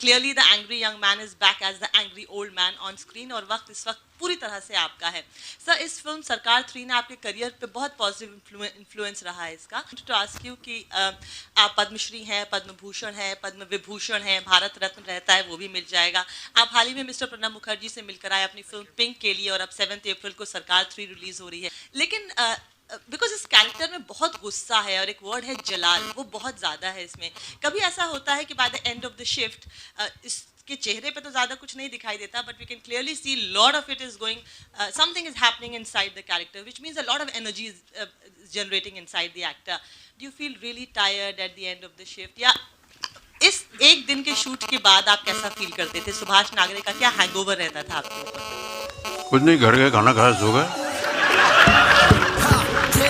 Clearly the angry young man is back as the angry old man on screen और वक्त इस वक्त पूरी तरह से आपका है सर। इस फिल्म सरकार 3 ने आपके करियर पे बहुत पॉजिटिव इन्फ्लुएंस रहा है इसका। टू आस्क यू कि आप पद्मश्री हैं, पद्म भूषण है, पद्म विभूषण है, भारत रत्न रहता है वो भी मिल जाएगा। आप हाल ही में मिस्टर प्रणब मुखर्जी से मिलकर आए अपनी फिल्म पिंक के लिए और अब 7 अप्रैल को सरकार 3 रिलीज हो रही है। लेकिन बिकॉज इस कैरेक्टर में बहुत गुस्सा है और एक वर्ड है जलाल, वो बहुत ज़्यादा है इसमें। कभी ऐसा होता है कि by the end of the shift इसके चेहरे पे तो ज़्यादा कुछ नहीं दिखाई देता, but we can clearly see lot of it is going, something is happening inside the character which means a lot of energy is generating inside the actor. Do you feel really tired at the end of the shift, या इस एक दिन के shoot के बाद आप कैसा feel करते थे? सुभाष नागरे का क्या हैंगओवर रहता था आपके ऊपर? कुछ नहीं, घर गए, खाना खाया, सो गए।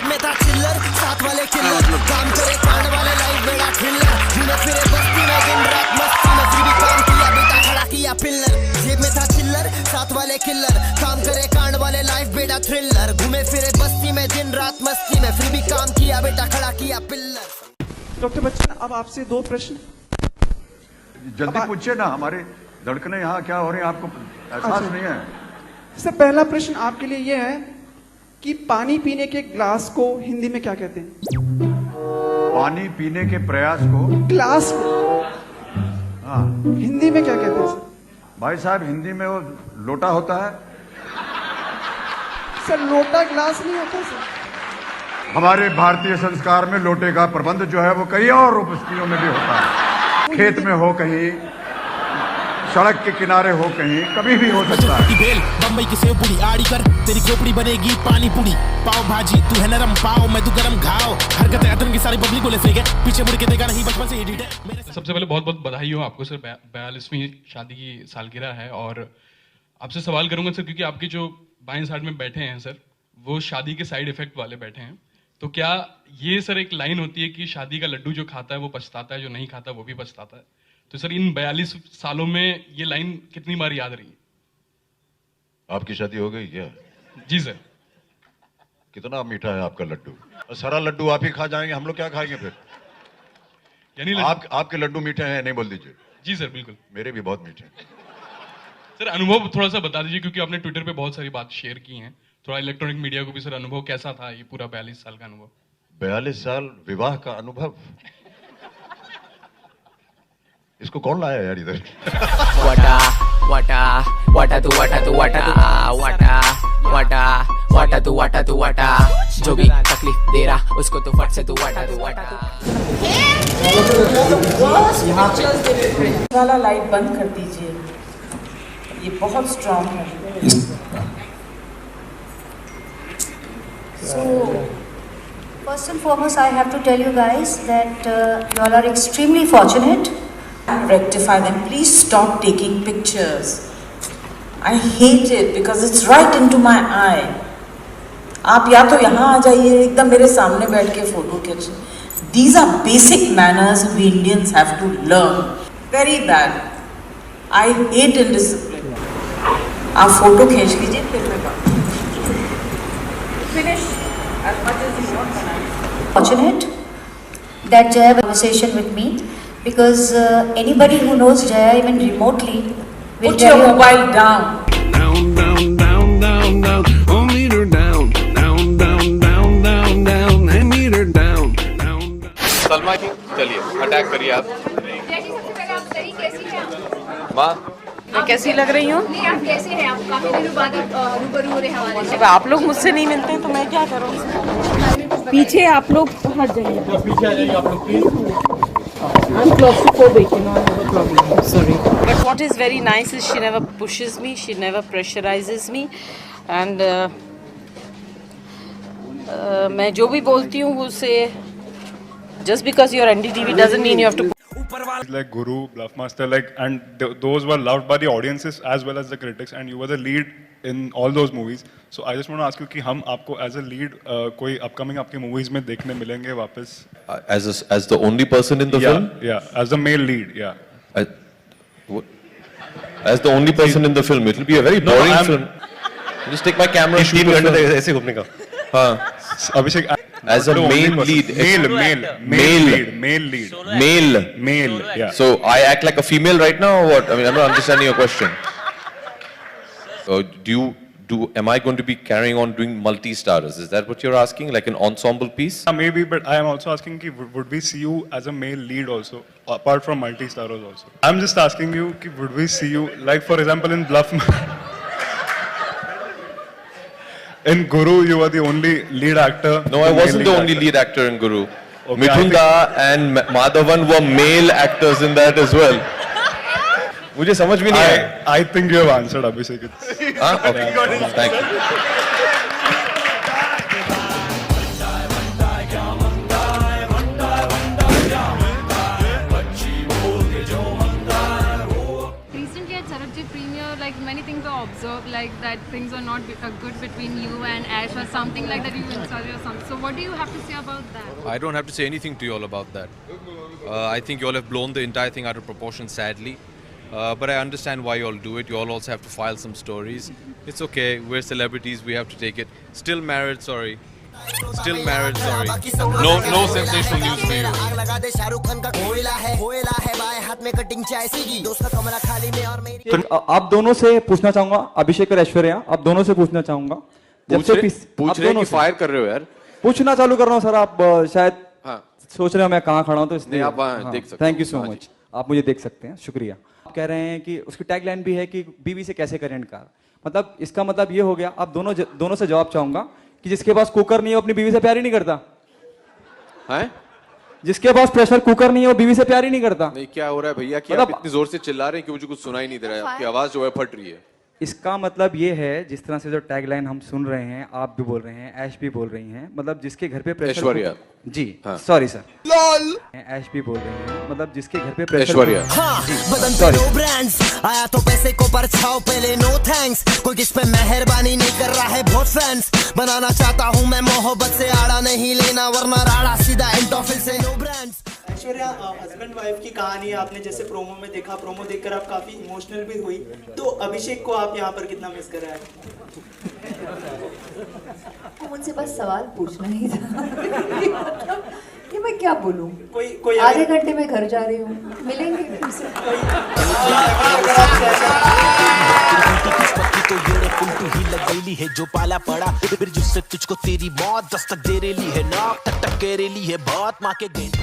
में था चिल्लर, साथ वाले किलर, काम करे कांड वाले लाइफ बेड़ा थ्रिलर, घूमे फिरे बस्ती में दिन रात मस्ती में, फिर भी काम किया बेटा खड़ा किया पिल्लर। जेब में था चिल्लर, साथ वाले किलर, काम करे कांड वाले लाइफ बेड़ा थ्रिलर, घूमे फिरे बस्ती में दिन रात मस्ती में, फिर भी काम किया बेटा खड़ा किया पिल्लर। डॉक्टर बच्चन, अब आपसे 2 प्रश्न जल्दी पूछिए ना, हमारे धड़कने यहाँ क्या हो रही है आपको एहसास नहीं है? सर, पहला प्रश्न आपके लिए यह है कि पानी पीने के ग्लास को हिंदी में क्या कहते हैं? पानी पीने के प्रयास को ग्लास को हाँ हिंदी में क्या कहते हैं सर? भाई साहब, हिंदी में वो लोटा होता है। सर, लोटा ग्लास नहीं होता सर। हमारे भारतीय संस्कार में लोटे का प्रबंध जो है वो कई और उपस्थितियों में भी होता है। खेत में हो, कहीं सड़क के किनारे हो, कहीं कभी भी हो सकता है। बेल बम्बई की सेव पूरी आड़ी कर, तेरी खोपड़ी बनेगी पानी पूरी, पाव भाजी तू है नरम पाव, मैं तू गरम घाव, हरकतें अदन की सारी पब्लिक को ले फेंके, पीछे मुड़ के देखा नहीं बचपन से एडिट है। सबसे पहले बहुत बहुत बधाई हो आपको सर, 42वीं शादी की सालगिरह है। और आपसे सवाल करूंगा सर, क्योंकि आपके जो बाएं साइड में बैठे हैं सर, वो शादी के साइड इफेक्ट वाले बैठे हैं, तो क्या ये सर एक लाइन होती है कि शादी का लड्डू जो खाता है वो पछताता है, जो नहीं खाता वो भी पछताता है? तो सर इन 42 सालों में ये लाइन कितनी बार याद रही? आपकी शादी हो गई क्या? जी सर। कितना मीठा है आपका लड्डू? सारा लड्डू आप ही खा जाएंगे, हम लोग क्या खाएंगे फिर? यानी आपके लड्डू मीठे हैं, नहीं बोल दीजिए। जी सर, बिल्कुल। मेरे भी बहुत मीठे हैं। सर अनुभव थोड़ा सा बता दीजिए, क्योंकि आपने ट्विटर पे बहुत सारी बात शेयर की हैं, थोड़ा इलेक्ट्रॉनिक मीडिया को भी सर अनुभव कैसा था ये पूरा 42 साल का अनुभव? 42 साल विवाह का अनुभव, इसको कौन लाया यार इधर? वाटा वाटा वाटा तू वाटा तू वाटा तू वाटा वाटा वाटा तू वाटा तू वाटा, जो भी तकलीफ दे रहा उसको तो फट से तू वाटा तू वाटा तू। वाला लाइट बंद कर दीजिए, ये बहुत स्ट्रॉन्ग है। So, first and foremost, I have to tell you guys that you all are extremely fortunate. Rectify them. Please stop taking pictures. I hate it because it's right into my eye. आप या तो यहाँ आ जाइए, एकदम मेरे सामने बैठ के फोटो खींच। These are basic manners we Indians have to learn. Very bad. I hate indiscipline. आप फोटो खींच लीजिए, फिर मैं बात। Finish as much as you want. Fortunate that Jaya had a conversation with me because anybody who knows Jaya even remotely will Put tell your you. mobile down. Down, down, down, down, down. Oh, meet her down, down, down, down, down, down. Hey, meet her down, down, down. Salma की चलिए attack करिए आप। माँ मैं कैसी लग रही हूँ? आप कैसे हैं? आप काफी दिनों बाद रूबरू हो रहे हैं हमारे से। अब आप लोग मुझसे नहीं मिलते तो मैं क्या करूँ? पीछे आप लोग हट जाइए। पीछे आ जाइए आप लोग please. I'm claustrophobic, you know, I have a problem. Sorry. But what is very nice is she never pushes me, she never pressurizes me, and मैं जो भी बोलती हूँ वो उसे just because you're NDTV doesn't mean you have to. Like Guru, Bluffmaster, like, and those were loved by the audiences as well as the critics, and you were the lead in all those movies. So I just want to ask you कि हम आपको as a lead कोई upcoming आपके movies में देखने मिलेंगे वापस? As the only person in the film? Yeah, as the male lead, yeah. As the only person in the film, it will be a very boring film. Just take my camera. 3 घंटे ऐसे घूमने का. हाँ. Abhishek, as a main lead. Male lead. Male. Yeah. So I act like a female right now, or what? I mean, I'm not understanding your question. Am I going to be carrying on doing multi-stars? Is that what you're asking, like an ensemble piece? Maybe, but I am also asking, would we see you as a male lead also, apart from multi-stars also? I'm just asking you, would we see you, like for example in in Guru, you were the only lead actor. No, I wasn't the only lead actor in Guru. Okay, Mithunda and Madhavan were male actors in that as well. मुझे समझ भी नहीं आया. I think you have answered, Abhishek. Okay. Thank you. Recently at Sarabjit Premier, like many things were observed, like that things were not good between you and Ash or something like that. You insulted or something. So what do you have to say about that? I don't have to say anything to you all about that. I think you all have blown the entire thing out of proportion, sadly. But I understand why you all do it. You all also have to file some stories. It's okay. We're celebrities. We have to take it. Still married, sorry. Still married, sorry. No sensational news for you. तो आप दोनों से पूछना चाहूंगा, अभिषेक और ऐश्वर्या, आप दोनों से पूछना चाहूंगा. पूछ रहे कि फायर कर रहे हो यार. पूछना चालू कर रहा हूँ सर. आप शायद सोच रहे हो मैं कहाँ खड़ा हूँ, तो इसलिए आप देख सकते हैं. Thank you so much. आप मुझे देख सकते हैं, शुक्रिया. आप कह रहे हैं कि उसकी टैगलाइन भी है कि बीवी से कैसे करें इनकार. मतलब इसका मतलब ये हो गया, आप दोनों से जवाब चाहूंगा कि जिसके पास कुकर नहीं है वो अपनी बीवी से प्यार ही नहीं करता है. जिसके पास प्रेशर कुकर नहीं है वो बीवी से प्यार ही नहीं करता. नहीं, क्या हो रहा है भैया कि आप इतनी जोर से चिल्ला रहे हैं कि मुझे कुछ सुनाई नहीं दे रहा है. आपकी आवाज जो है फट रही है. इसका मतलब ये है, जिस तरह से जो टैगलाइन हम सुन रहे हैं, आप भी बोल रहे हैं, ऐश भी बोल रही हैं, मतलब जिसके घर पे प्रेशर. ऐश्वर्या जी, सॉरी सर. लॉल. ऐश भी बोल रही हैं, मतलब जिसके घर पे प्रेशर. ऐश्वर्या. बदन पे नो ब्रांड्स, आया तो पैसे को परछाओ, पहले नो थैंक्स. कोई किस पे मेहरबानी नहीं कर रहा है, बहुत फैंस. बनाना चाहता हूँ मैं मोहब्बत से आड़ा, नहीं लेना वरना राड़ा, सीधा एंटोफिल से no brands. Aishwarya, husband wife की कहानी आपने जैसे प्रोमो में देखा, प्रोमो देखकर आप काफी इमोशनल भी हुई. तो अभिषेक को आप यहाँ पर कितना मिस कर रहे हैं? मुझसे बस सवाल पूछना ही था. ये मैं क्या बोलूं? कोई आधे घंटे में घर जा रही हूँ, मिलेंगे फिर से. तो ये उल्टू ही लग गई है जो पाला पड़ा, फिर जिससे तुझको तेरी मौत दस्तक दे रही है, नाक टक टक के रही है, बहुत माँ के गेंद.